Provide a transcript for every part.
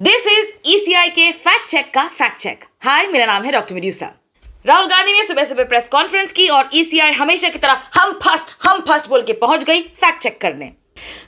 This is ECI के fact check का fact check. हाय, मेरा नाम है डॉक्टर मेड्यूसा। राहुल गांधी ने सुबह सुबह प्रेस कॉन्फ्रेंस की और ईसीआई हमेशा की तरह हम फर्स्ट बोल के पहुंच गई फैक्ट चेक करने।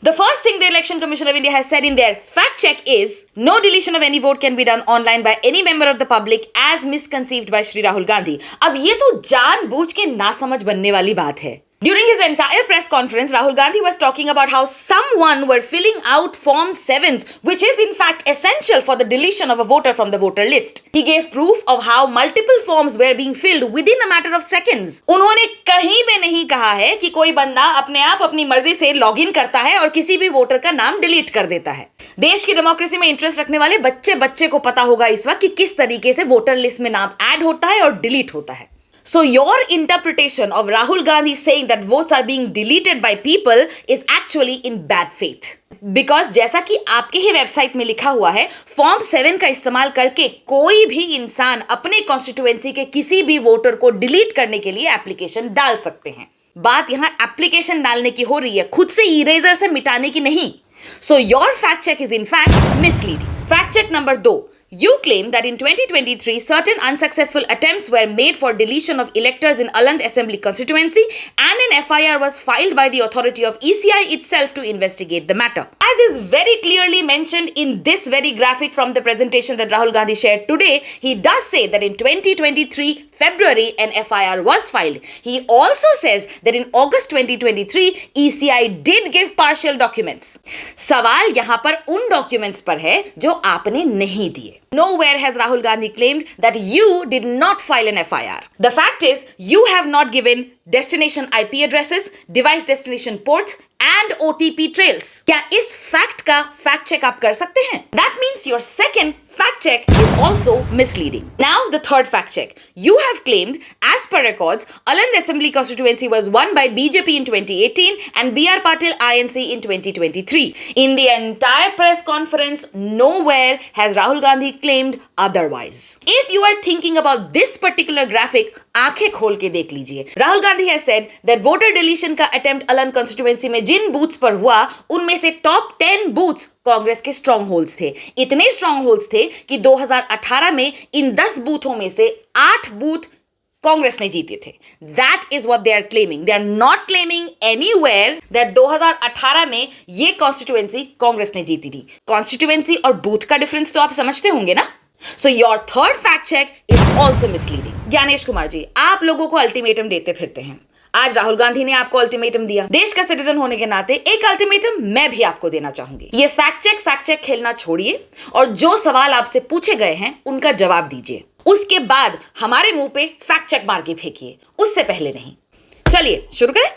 The first thing the Election Commission of India has said in their fact check is no deletion of any vote can be done online by any member of the public as misconceived by Shri Rahul Gandhi। अब ये तो जानबूझ के नासमझ बनने वाली बात है। During his entire press conference, Rahul Gandhi was talking about how someone were filling out Form 7s, which is in fact essential for the deletion of a voter from the voter list. He gave proof of how multiple forms were being filled within a matter of seconds. उन्होंने कहीं भी नहीं कहा है कि कोई बंदा अपने आप अपनी मर्जी से लॉगिन करता है और किसी भी वोटर का नाम डिलीट कर देता है। देश की डेमोक्रेसी में इंटरेस्ट रखने वाले बच्चे को पता होगा इस वक्त कि किस तरीके से वोटर लिस्ट में नाम ऐड होता है और डिलीट होता है। So your interpretation of Rahul Gandhi saying that votes are being deleted by people is actually in bad faith. Because जैसा कि आपके ही वेबसाइट में लिखा हुआ है, फॉर्म 7 का इस्तेमाल करके कोई भी इंसान अपने कॉन्स्टिट्यूएंसी के किसी भी वोटर को डिलीट करने के लिए एप्लीकेशन डाल सकते हैं। बात यहां एप्लीकेशन डालने की हो रही है, खुद से इरेजर से मिटाने की नहीं। So your fact check is in fact misleading. Fact check number 2. You claim that in 2023, certain unsuccessful attempts were made for deletion of electors in Aland Assembly constituency and an FIR was filed by the authority of ECI itself to investigate the matter. As is very clearly mentioned in this very graphic from the presentation that Rahul Gandhi shared today, he does say that in 2023, February, an FIR was filed. He also says that in August 2023, ECI did give partial documents. सवाल यहाँ पर उन documents पर है जो आपने नहीं दिए। Nowhere has Rahul Gandhi claimed that you did not file an FIR. The fact is, you have not given destination IP addresses, device destination ports and OTP trails. क्या इस fact का fact check आप कर सकते हैं? That means your second fact check is also misleading. Now the third fact check. You have claimed, as per records, Aland Assembly constituency was won by BJP in 2018 and BR Patil INC in 2023. In the entire press conference, nowhere has Rahul Gandhi claimed otherwise. If you are thinking about this particular graphic, आंखें खोल के देख लीजिए। Rahul Gandhi has said that voter deletion का attempt Aland constituency में जिन booths पर हुआ, उनमें से टॉप 10 बूथ्स कांग्रेस के स्ट्रॉन्ग होल्ड्स थे। इतने स्ट्रॉन्ग होल्ड्स थे कि 2018 में इन 10 बूथों में से 8 बूथ कांग्रेस ने जीते थे। That is what they are claiming. They are not claiming anywhere that 2018 में ये कॉन्स्टिट्यूएंसी कांग्रेस ने जीती थी। कॉन्स्टिट्यूएंसी और बूथ का डिफरेंस तो आप समझते होंगे ना। So your third fact check is also misleading. Gyanesh Kumar ji, आप लोगों को अल्टीमेटम देते फिरते हैं। आज राहुल गांधी ने आपको अल्टीमेटम दिया। देश का सिटीजन होने के नाते एक अल्टीमेटम मैं भी आपको देना चाहूंगी। ये फैक्ट चेक खेलना छोड़िए और जो सवाल आपसे पूछे गए हैं उनका जवाब दीजिए। उसके बाद हमारे मुंह पे फैक्ट चेक मार के फेंकिए, उससे पहले नहीं। चलिए शुरू करें।